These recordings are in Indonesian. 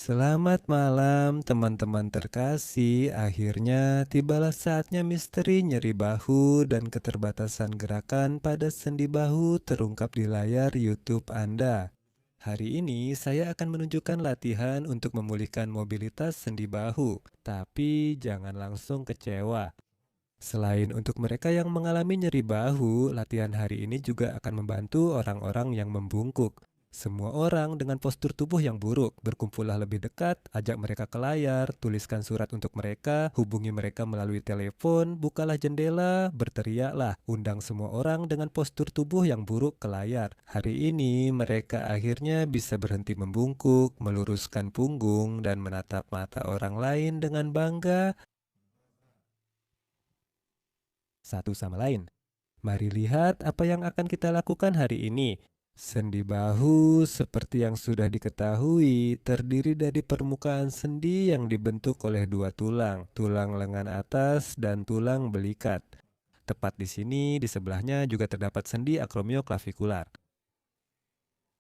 Selamat malam teman-teman terkasih. Akhirnya tibalah saatnya misteri nyeri bahu dan keterbatasan gerakan pada sendi bahu terungkap di layar YouTube Anda. Hari ini saya akan menunjukkan latihan untuk memulihkan mobilitas sendi bahu, tapi jangan langsung kecewa. Selain untuk mereka yang mengalami nyeri bahu, latihan hari ini juga akan membantu orang-orang yang membungkuk. Semua orang dengan postur tubuh yang buruk, berkumpullah lebih dekat, ajak mereka ke layar, tuliskan surat untuk mereka, hubungi mereka melalui telepon, bukalah jendela, berteriaklah, undang semua orang dengan postur tubuh yang buruk ke layar. Hari ini mereka akhirnya bisa berhenti membungkuk, meluruskan punggung, dan menatap mata orang lain dengan bangga satu sama lain. Mari lihat apa yang akan kita lakukan hari ini. Sendi bahu, seperti yang sudah diketahui, terdiri dari permukaan sendi yang dibentuk oleh dua tulang, tulang lengan atas dan tulang belikat. Tepat di sini, di sebelahnya juga terdapat sendi akromioklavikulaar.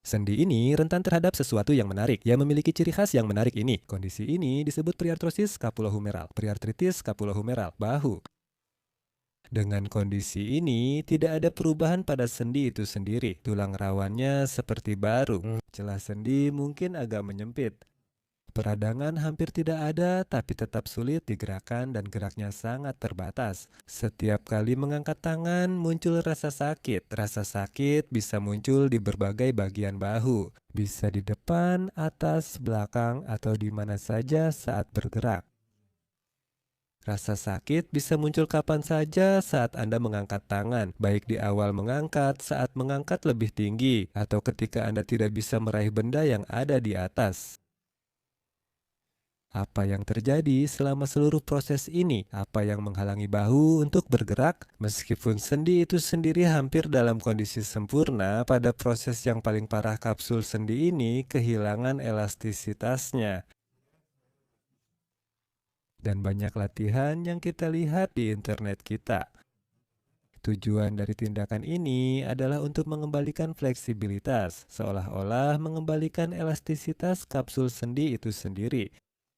Sendi ini rentan terhadap sesuatu yang menarik. Ia memiliki ciri khas yang menarik ini. Kondisi ini disebut periartrosis scapulohumeral, periartritis scapulohumeral, bahu. Dengan kondisi ini, tidak ada perubahan pada sendi itu sendiri. Tulang rawannya seperti baru. Celah sendi mungkin agak menyempit. Peradangan hampir tidak ada, tapi tetap sulit digerakkan dan geraknya sangat terbatas. Setiap kali mengangkat tangan, muncul rasa sakit. Rasa sakit bisa muncul di berbagai bagian bahu. Bisa di depan, atas, belakang, atau di mana saja saat bergerak. Rasa sakit bisa muncul kapan saja saat Anda mengangkat tangan, baik di awal mengangkat, saat mengangkat lebih tinggi, atau ketika Anda tidak bisa meraih benda yang ada di atas. Apa yang terjadi selama seluruh proses ini? Apa yang menghalangi bahu untuk bergerak? Meskipun sendi itu sendiri hampir dalam kondisi sempurna, pada proses yang paling parah kapsul sendi ini kehilangan elastisitasnya. Dan banyak latihan yang kita lihat di internet kita. Tujuan dari tindakan ini adalah untuk mengembalikan fleksibilitas, seolah-olah mengembalikan elastisitas kapsul sendi itu sendiri.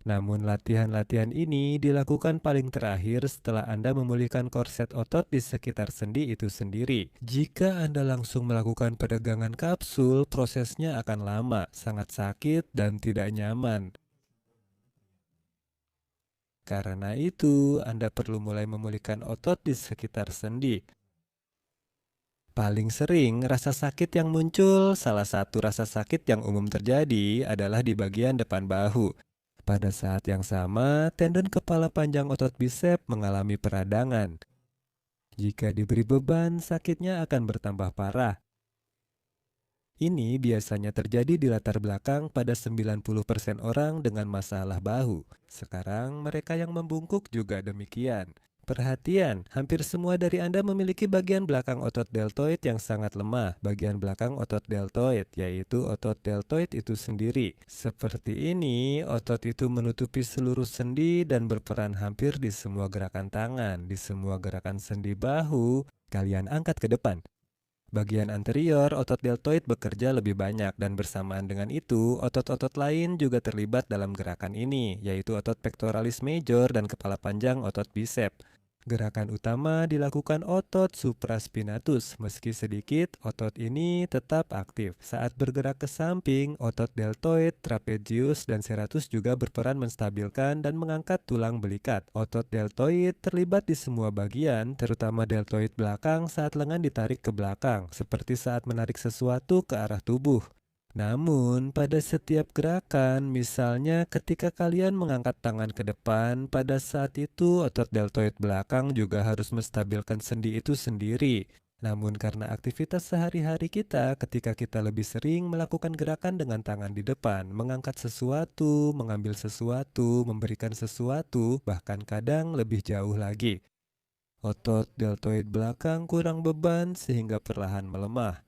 Namun latihan-latihan ini dilakukan paling terakhir setelah Anda memulihkan korset otot di sekitar sendi itu sendiri. Jika Anda langsung melakukan peregangan kapsul, prosesnya akan lama, sangat sakit, dan tidak nyaman. Karena itu, Anda perlu mulai memulihkan otot di sekitar sendi. Paling sering rasa sakit yang muncul, salah satu rasa sakit yang umum terjadi adalah di bagian depan bahu. Pada saat yang sama, tendon kepala panjang otot bisep mengalami peradangan. Jika diberi beban, sakitnya akan bertambah parah. Ini biasanya terjadi di latar belakang pada 90% orang dengan masalah bahu. Sekarang mereka yang membungkuk juga demikian. Perhatian, hampir semua dari Anda memiliki bagian belakang otot deltoid yang sangat lemah. Bagian belakang otot deltoid, yaitu otot deltoid itu sendiri. Seperti ini, otot itu menutupi seluruh sendi dan berperan hampir di semua gerakan tangan, di semua gerakan sendi bahu. Kalian angkat ke depan. Bagian anterior otot deltoid bekerja lebih banyak dan bersamaan dengan itu, otot-otot lain juga terlibat dalam gerakan ini, yaitu otot pectoralis major dan kepala panjang otot bisep. Gerakan utama dilakukan otot supraspinatus, meski sedikit, otot ini tetap aktif. Saat bergerak ke samping, otot deltoid, trapezius, dan serratus juga berperan menstabilkan dan mengangkat tulang belikat. Otot deltoid terlibat di semua bagian, terutama deltoid belakang saat lengan ditarik ke belakang, seperti saat menarik sesuatu ke arah tubuh. Namun, pada setiap gerakan, misalnya ketika kalian mengangkat tangan ke depan, pada saat itu otot deltoid belakang juga harus menstabilkan sendi itu sendiri. Namun karena aktivitas sehari-hari kita, ketika kita lebih sering melakukan gerakan dengan tangan di depan, mengangkat sesuatu, mengambil sesuatu, memberikan sesuatu, bahkan kadang lebih jauh lagi. Otot deltoid belakang kurang beban sehingga perlahan melemah.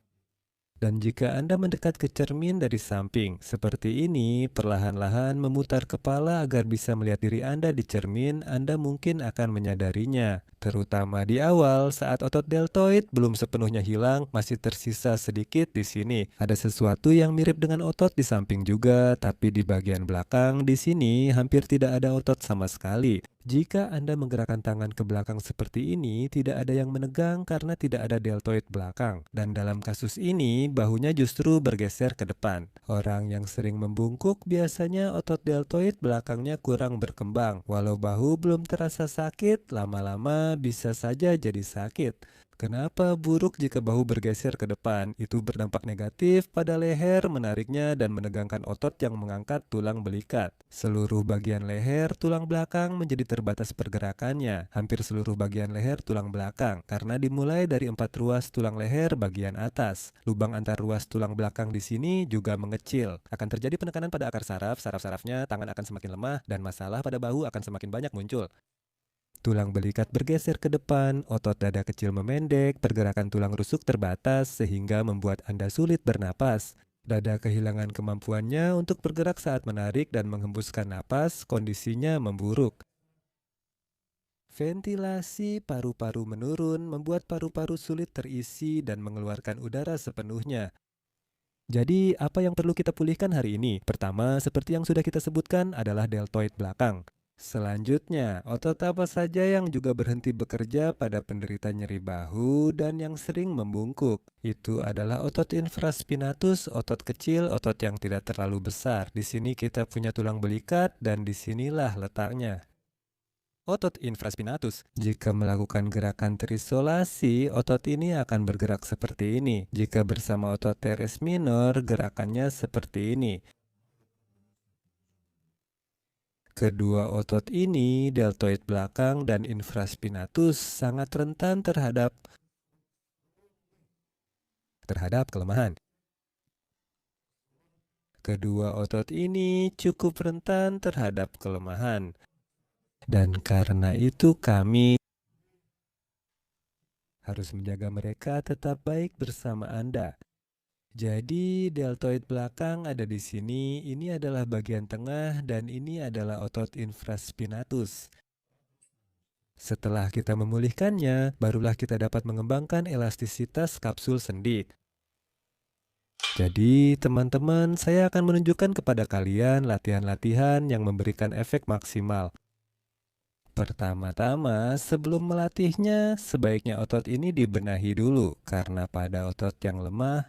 Dan jika Anda mendekat ke cermin dari samping, seperti ini, perlahan-lahan memutar kepala agar bisa melihat diri Anda di cermin, Anda mungkin akan menyadarinya. Terutama di awal, saat otot deltoid belum sepenuhnya hilang, masih tersisa sedikit di sini. Ada sesuatu yang mirip dengan otot di samping juga, tapi di bagian belakang di sini hampir tidak ada otot sama sekali. Jika Anda menggerakkan tangan ke belakang seperti ini, tidak ada yang menegang karena tidak ada deltoid belakang. Dan dalam kasus ini, bahunya justru bergeser ke depan. Orang yang sering membungkuk biasanya otot deltoid belakangnya kurang berkembang. Walau bahu belum terasa sakit, lama-lama bisa saja jadi sakit. Kenapa buruk jika bahu bergeser ke depan? Itu berdampak negatif pada leher, menariknya dan menegangkan otot yang mengangkat tulang belikat. Seluruh bagian leher tulang belakang menjadi terbatas pergerakannya. Hampir seluruh bagian leher tulang belakang, karena dimulai dari 4 ruas tulang leher bagian atas. Lubang antar ruas tulang belakang di sini juga mengecil. Akan terjadi penekanan pada akar saraf, saraf-sarafnya, tangan akan semakin lemah, dan masalah pada bahu akan semakin banyak muncul. Tulang belikat bergeser ke depan, otot dada kecil memendek, pergerakan tulang rusuk terbatas sehingga membuat Anda sulit bernapas. Dada kehilangan kemampuannya untuk bergerak saat menarik dan menghembuskan napas, kondisinya memburuk. Ventilasi paru-paru menurun, membuat paru-paru sulit terisi dan mengeluarkan udara sepenuhnya. Jadi, apa yang perlu kita pulihkan hari ini? Pertama, seperti yang sudah kita sebutkan, adalah deltoid belakang. Selanjutnya, otot apa saja yang juga berhenti bekerja pada penderita nyeri bahu dan yang sering membungkuk? Itu adalah otot infraspinatus, otot kecil, otot yang tidak terlalu besar. Di sini kita punya tulang belikat dan disinilah letaknya. Otot infraspinatus. Jika melakukan gerakan terisolasi, otot ini akan bergerak seperti ini. Jika bersama otot teres minor, gerakannya seperti ini. Kedua otot ini, deltoid belakang dan infraspinatus, sangat rentan terhadap kelemahan. Kedua otot ini cukup rentan terhadap kelemahan. Dan karena itu kami harus menjaga mereka tetap baik bersama Anda. Jadi deltoid belakang ada di sini, ini adalah bagian tengah dan ini adalah otot infraspinatus. Setelah kita memulihkannya, barulah kita dapat mengembangkan elastisitas kapsul sendi. Jadi teman-teman, saya akan menunjukkan kepada kalian latihan-latihan yang memberikan efek maksimal. Pertama-tama, sebelum melatihnya, sebaiknya otot ini dibenahi dulu, karena pada otot yang lemah,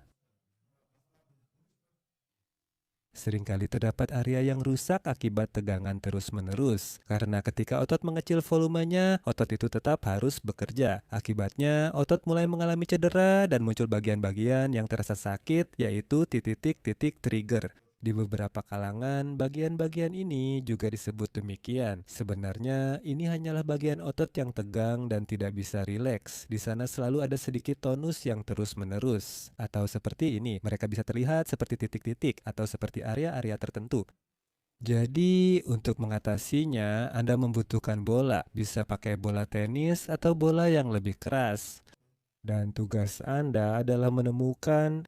seringkali terdapat area yang rusak akibat tegangan terus-menerus. Karena ketika otot mengecil volumenya, otot itu tetap harus bekerja. Akibatnya, otot mulai mengalami cedera dan muncul bagian-bagian yang terasa sakit, yaitu titik-titik trigger. Di beberapa kalangan, bagian-bagian ini juga disebut demikian. Sebenarnya, ini hanyalah bagian otot yang tegang dan tidak bisa rileks. Di sana selalu ada sedikit tonus yang terus-menerus. Atau seperti ini, mereka bisa terlihat seperti titik-titik atau seperti area-area tertentu. Jadi, untuk mengatasinya, Anda membutuhkan bola. Bisa pakai bola tenis atau bola yang lebih keras. Dan tugas Anda adalah menemukan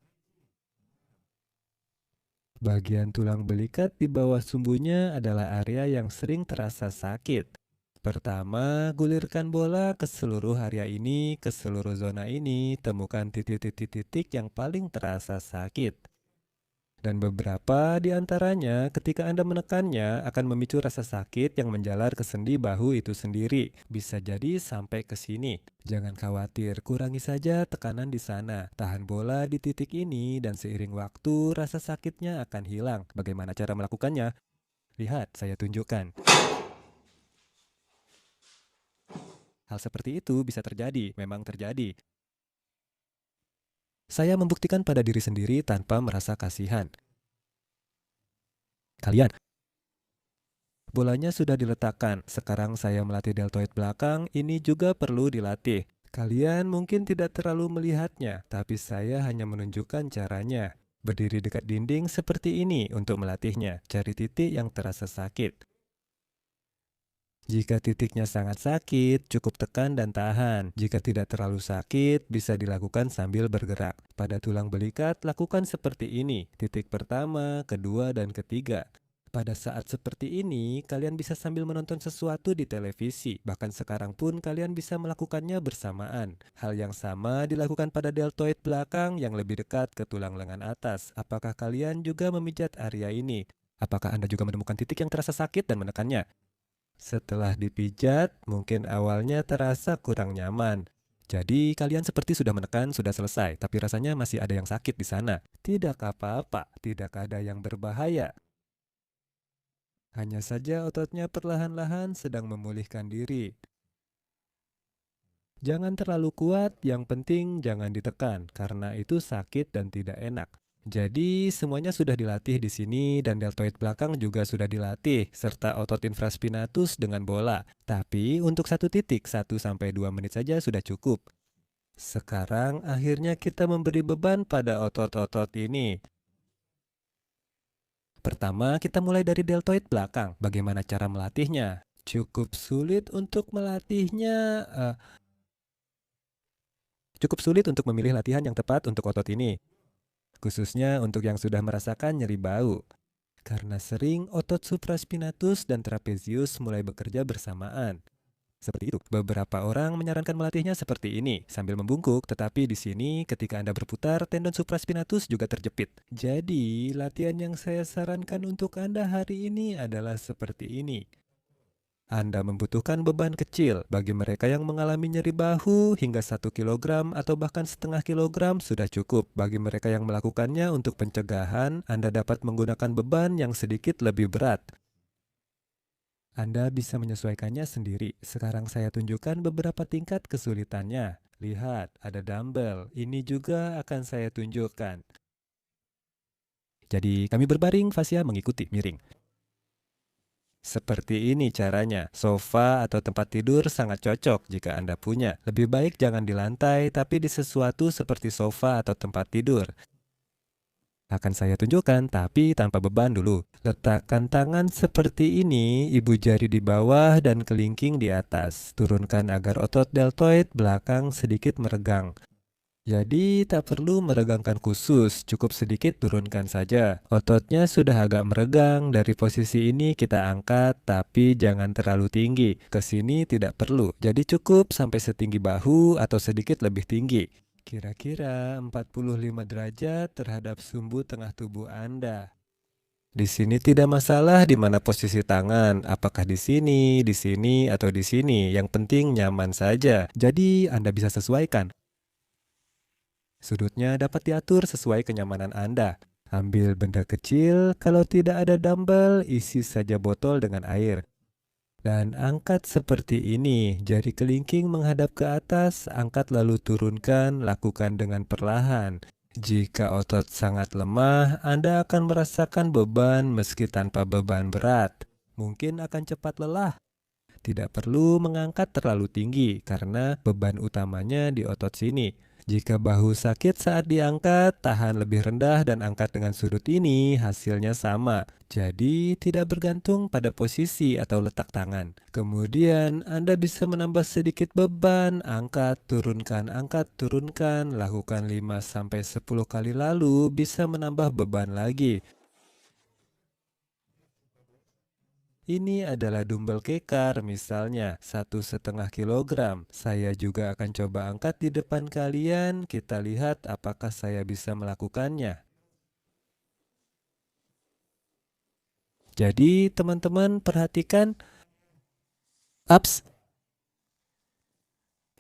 bagian tulang belikat di bawah sumbunya adalah area yang sering terasa sakit. Pertama, gulirkan bola ke seluruh area ini, ke seluruh zona ini, temukan titik-titik yang paling terasa sakit. Dan beberapa di antaranya ketika Anda menekannya akan memicu rasa sakit yang menjalar ke sendi bahu itu sendiri. Bisa jadi sampai ke sini. Jangan khawatir, kurangi saja tekanan di sana. Tahan bola di titik ini dan seiring waktu rasa sakitnya akan hilang. Bagaimana cara melakukannya? Lihat, saya tunjukkan. Hal seperti itu bisa terjadi, memang terjadi. Saya membuktikan pada diri sendiri tanpa merasa kasihan. Kalian, bolanya sudah diletakkan. Sekarang saya melatih deltoid belakang, ini juga perlu dilatih. Kalian mungkin tidak terlalu melihatnya, tapi saya hanya menunjukkan caranya. Berdiri dekat dinding seperti ini untuk melatihnya. Cari titik yang terasa sakit. Jika titiknya sangat sakit, cukup tekan dan tahan. Jika tidak terlalu sakit, bisa dilakukan sambil bergerak. Pada tulang belikat, lakukan seperti ini: titik pertama, kedua, dan ketiga. Pada saat seperti ini, kalian bisa sambil menonton sesuatu di televisi. Bahkan sekarang pun kalian bisa melakukannya bersamaan. Hal yang sama dilakukan pada deltoid belakang yang lebih dekat ke tulang lengan atas. Apakah kalian juga memijat area ini? Apakah Anda juga menemukan titik yang terasa sakit dan menekannya? Setelah dipijat, mungkin awalnya terasa kurang nyaman. Jadi kalian seperti sudah menekan, sudah selesai, tapi rasanya masih ada yang sakit di sana. Tidak apa-apa, tidak ada yang berbahaya. Hanya saja ototnya perlahan-lahan sedang memulihkan diri. Jangan terlalu kuat, yang penting jangan ditekan, karena itu sakit dan tidak enak. Jadi semuanya sudah dilatih di sini dan deltoid belakang juga sudah dilatih, serta otot infraspinatus dengan bola. Tapi untuk satu titik, 1 sampai 2 menit saja sudah cukup. Sekarang akhirnya kita memberi beban pada otot-otot ini. Pertama, kita mulai dari deltoid belakang. Bagaimana cara melatihnya? Cukup sulit untuk melatihnya. Cukup sulit untuk memilih latihan yang tepat untuk otot ini, khususnya untuk yang sudah merasakan nyeri bau. Karena sering otot supraspinatus dan trapezius mulai bekerja bersamaan. Seperti itu, beberapa orang menyarankan melatihnya seperti ini, sambil membungkuk, tetapi di sini ketika Anda berputar, tendon supraspinatus juga terjepit. Jadi, latihan yang saya sarankan untuk Anda hari ini adalah seperti ini. Anda membutuhkan beban kecil. Bagi mereka yang mengalami nyeri bahu, hingga 1 kilogram atau bahkan setengah kilogram sudah cukup. Bagi mereka yang melakukannya untuk pencegahan, Anda dapat menggunakan beban yang sedikit lebih berat. Anda bisa menyesuaikannya sendiri. Sekarang saya tunjukkan beberapa tingkat kesulitannya. Lihat, ada dumbbell. Ini juga akan saya tunjukkan. Jadi, kami berbaring, fascia mengikuti miring. Seperti ini caranya. Sofa atau tempat tidur sangat cocok jika Anda punya. Lebih baik jangan di lantai, tapi di sesuatu seperti sofa atau tempat tidur. Akan saya tunjukkan, tapi tanpa beban dulu. Letakkan tangan seperti ini, ibu jari di bawah dan kelingking di atas. Turunkan agar otot deltoid belakang sedikit meregang. Jadi tak perlu meregangkan khusus, cukup sedikit turunkan saja. Ototnya sudah agak meregang, dari posisi ini kita angkat, tapi jangan terlalu tinggi. Ke sini tidak perlu, jadi cukup sampai setinggi bahu atau sedikit lebih tinggi. Kira-kira 45 derajat terhadap sumbu tengah tubuh Anda. Di sini tidak masalah di mana posisi tangan, apakah di sini, atau di sini. Yang penting nyaman saja. Jadi Anda bisa sesuaikan. Sudutnya dapat diatur sesuai kenyamanan Anda. Ambil benda kecil, kalau tidak ada dumbbell, isi saja botol dengan air. Dan angkat seperti ini, jari kelingking menghadap ke atas, angkat lalu turunkan, lakukan dengan perlahan. Jika otot sangat lemah, Anda akan merasakan beban meski tanpa beban berat. Mungkin akan cepat lelah. Tidak perlu mengangkat terlalu tinggi karena beban utamanya di otot sini. Jika bahu sakit saat diangkat, tahan lebih rendah dan angkat dengan sudut ini, hasilnya sama. Jadi tidak bergantung pada posisi atau letak tangan. Kemudian Anda bisa menambah sedikit beban, angkat, turunkan, lakukan 5 sampai 10 kali lalu bisa menambah beban lagi. Ini adalah dumbbell kekar misalnya 1,5 kilogram. Saya juga akan coba angkat di depan kalian. Kita lihat apakah saya bisa melakukannya. Jadi teman-teman perhatikan, ups.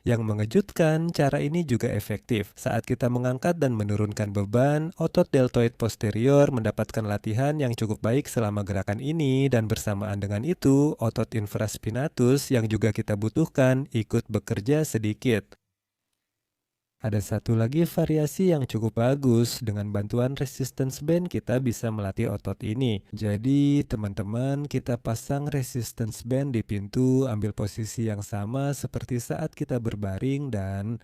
Yang mengejutkan, cara ini juga efektif. Saat kita mengangkat dan menurunkan beban, otot deltoid posterior mendapatkan latihan yang cukup baik selama gerakan ini, dan bersamaan dengan itu, otot infraspinatus yang juga kita butuhkan ikut bekerja sedikit. Ada satu lagi variasi yang cukup bagus. Dengan bantuan resistance band kita bisa melatih otot ini. Jadi teman-teman, kita pasang resistance band di pintu, ambil posisi yang sama seperti saat kita berbaring dan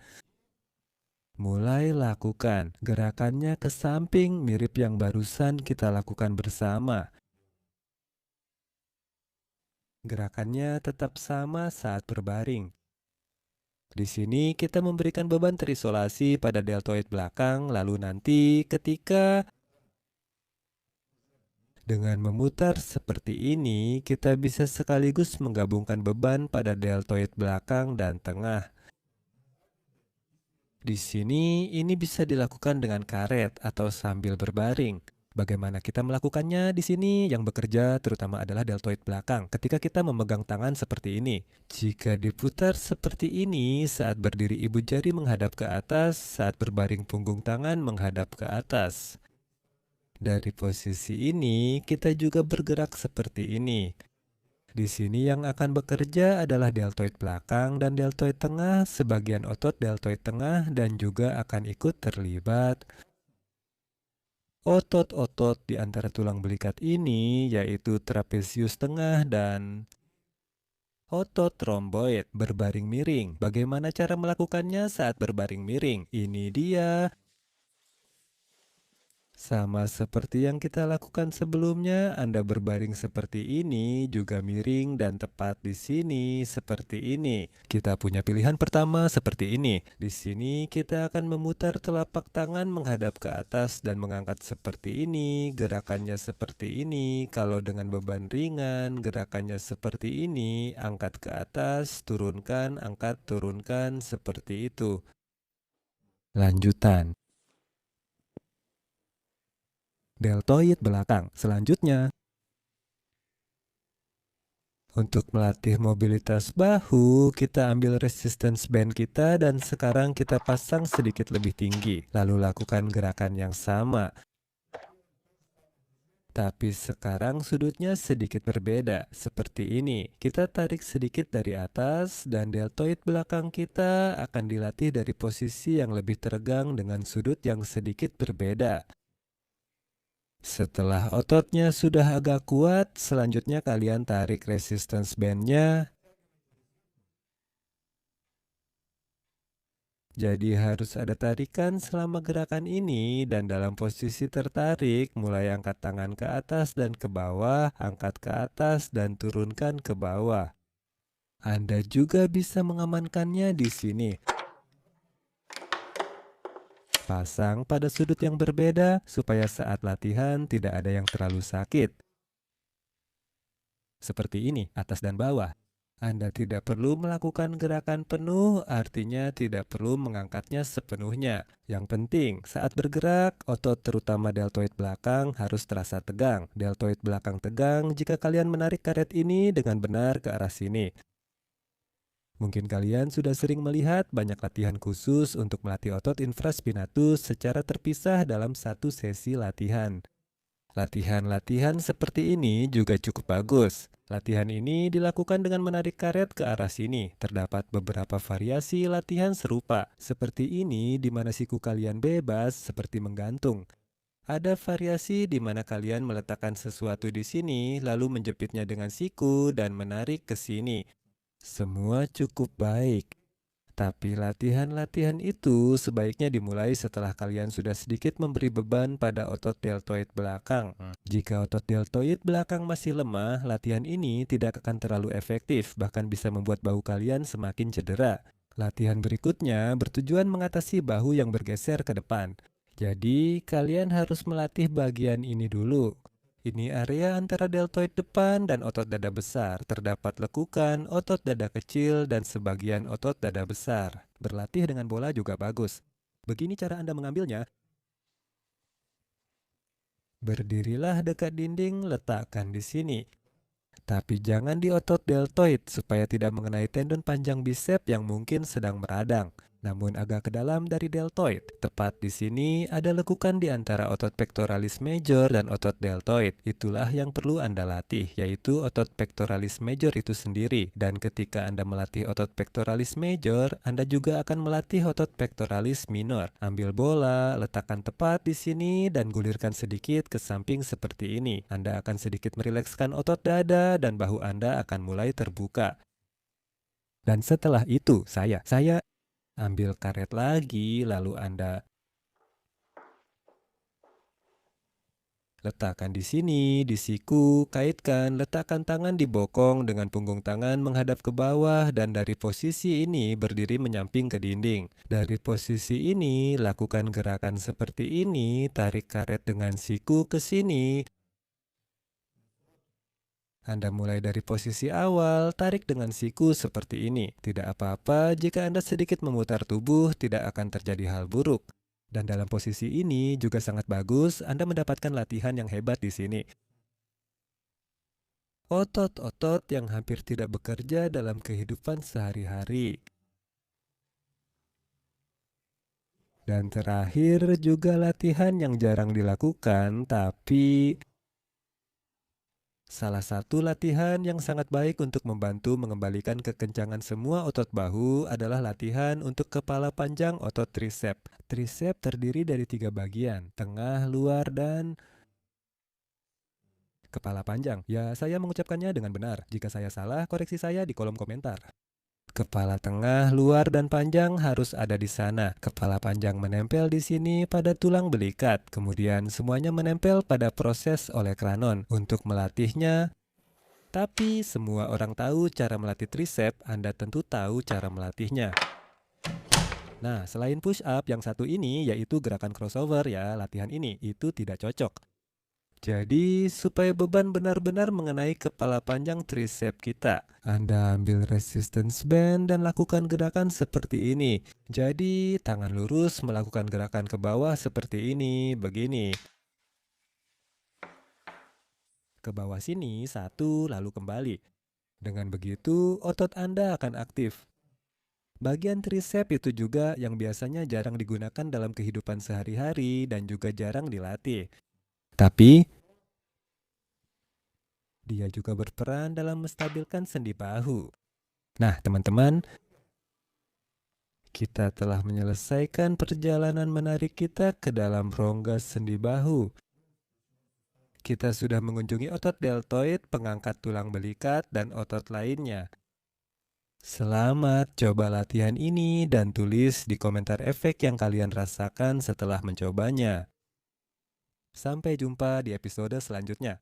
mulai lakukan. Gerakannya ke samping mirip yang barusan kita lakukan bersama. Gerakannya tetap sama saat berbaring. Di sini kita memberikan beban terisolasi pada deltoid belakang, lalu nanti ketika dengan memutar seperti ini, kita bisa sekaligus menggabungkan beban pada deltoid belakang dan tengah. Di sini, ini bisa dilakukan dengan karet atau sambil berbaring. Bagaimana kita melakukannya di sini? Yang bekerja terutama adalah deltoid belakang. Ketika kita memegang tangan seperti ini, jika diputar seperti ini, saat berdiri ibu jari menghadap ke atas, saat berbaring punggung tangan menghadap ke atas. Dari posisi ini, kita juga bergerak seperti ini. Di sini yang akan bekerja adalah deltoid belakang dan deltoid tengah, sebagian otot deltoid tengah dan juga akan ikut terlibat otot-otot di antara tulang belikat ini, yaitu trapesius tengah dan otot romboid berbaring miring. Bagaimana cara melakukannya saat berbaring miring? Ini dia. Sama seperti yang kita lakukan sebelumnya, Anda berbaring seperti ini, juga miring dan tepat di sini seperti ini. Kita punya pilihan pertama seperti ini. Di sini kita akan memutar telapak tangan menghadap ke atas dan mengangkat seperti ini. Gerakannya seperti ini. Kalau dengan beban ringan, gerakannya seperti ini. Angkat ke atas, turunkan, angkat, turunkan, seperti itu. Lanjutan. Deltoid belakang. Selanjutnya, untuk melatih mobilitas bahu, kita ambil resistance band kita dan sekarang kita pasang sedikit lebih tinggi. Lalu lakukan gerakan yang sama. Tapi sekarang sudutnya sedikit berbeda. Seperti ini. Kita tarik sedikit dari atas dan deltoid belakang kita akan dilatih dari posisi yang lebih teregang dengan sudut yang sedikit berbeda. Setelah ototnya sudah agak kuat, selanjutnya kalian tarik resistance bandnya. Jadi harus ada tarikan selama gerakan ini dan dalam posisi tertarik, mulai angkat tangan ke atas dan ke bawah, angkat ke atas dan turunkan ke bawah. Anda juga bisa mengamankannya di sini. Pasang pada sudut yang berbeda supaya saat latihan tidak ada yang terlalu sakit. Seperti ini, atas dan bawah. Anda tidak perlu melakukan gerakan penuh, artinya tidak perlu mengangkatnya sepenuhnya. Yang penting, saat bergerak, otot terutama deltoid belakang harus terasa tegang. Deltoid belakang tegang jika kalian menarik karet ini dengan benar ke arah sini. Mungkin kalian sudah sering melihat banyak latihan khusus untuk melatih otot infraspinatus secara terpisah dalam satu sesi latihan. Latihan-latihan seperti ini juga cukup bagus. Latihan ini dilakukan dengan menarik karet ke arah sini. Terdapat beberapa variasi latihan serupa, seperti ini di mana siku kalian bebas seperti menggantung. Ada variasi di mana kalian meletakkan sesuatu di sini, lalu menjepitnya dengan siku dan menarik ke sini. Semua cukup baik. Tapi latihan-latihan itu sebaiknya dimulai setelah kalian sudah sedikit memberi beban pada otot deltoid belakang. Jika otot deltoid belakang masih lemah, latihan ini tidak akan terlalu efektif, bahkan bisa membuat bahu kalian semakin cedera. Latihan berikutnya bertujuan mengatasi bahu yang bergeser ke depan. Jadi, kalian harus melatih bagian ini dulu. Ini area antara deltoid depan dan otot dada besar. Terdapat lekukan, otot dada kecil, dan sebagian otot dada besar. Berlatih dengan bola juga bagus. Begini cara Anda mengambilnya. Berdirilah dekat dinding, letakkan di sini. Tapi jangan di otot deltoid supaya tidak mengenai tendon panjang bisep yang mungkin sedang meradang, namun agak ke dalam dari deltoid. Tepat di sini ada lekukan di antara otot pectoralis major dan otot deltoid. Itulah yang perlu Anda latih, yaitu otot pectoralis major itu sendiri. Dan ketika Anda melatih otot pectoralis major, Anda juga akan melatih otot pectoralis minor. Ambil bola, letakkan tepat di sini dan gulirkan sedikit ke samping seperti ini. Anda akan sedikit merilekskan otot dada dan bahu Anda akan mulai terbuka. Dan setelah itu, saya ambil karet lagi, lalu Anda Letakkan di sini, di siku, kaitkan, letakkan tangan di bokong dengan punggung tangan menghadap ke bawah dan dari posisi ini berdiri menyamping ke dinding. Dari posisi ini, lakukan gerakan seperti ini, tarik karet dengan siku ke sini. Anda mulai dari posisi awal, tarik dengan siku seperti ini. Tidak apa-apa jika Anda sedikit memutar tubuh, tidak akan terjadi hal buruk. Dan dalam posisi ini juga sangat bagus, Anda mendapatkan latihan yang hebat di sini. Otot-otot yang hampir tidak bekerja dalam kehidupan sehari-hari. Dan terakhir juga latihan yang jarang dilakukan, tapi salah satu latihan yang sangat baik untuk membantu mengembalikan kekencangan semua otot bahu adalah latihan untuk kepala panjang otot tricep. Tricep terdiri dari 3 bagian, tengah, luar, dan kepala panjang. Ya, saya mengucapkannya dengan benar. Jika saya salah, koreksi saya di kolom komentar. Kepala tengah, luar, dan panjang harus ada di sana. Kepala panjang menempel di sini pada tulang belikat. Kemudian semuanya menempel pada proses oleh kranon. Untuk melatihnya, tapi semua orang tahu cara melatih tricep, Anda tentu tahu cara melatihnya. Nah, selain push up, yang satu ini yaitu gerakan crossover ya, latihan ini itu tidak cocok. Jadi, supaya beban benar-benar mengenai kepala panjang tricep kita, Anda ambil resistance band dan lakukan gerakan seperti ini. Jadi, tangan lurus melakukan gerakan ke bawah seperti ini, begini. Ke bawah sini, satu, lalu kembali. Dengan begitu, otot Anda akan aktif. Bagian tricep itu juga yang biasanya jarang digunakan dalam kehidupan sehari-hari dan juga jarang dilatih. Tapi, dia juga berperan dalam menstabilkan sendi bahu. Nah, teman-teman, kita telah menyelesaikan perjalanan menarik kita ke dalam rongga sendi bahu. Kita sudah mengunjungi otot deltoid, pengangkat tulang belikat, dan otot lainnya. Selamat coba latihan ini dan tulis di komentar efek yang kalian rasakan setelah mencobanya. Sampai jumpa di episode selanjutnya.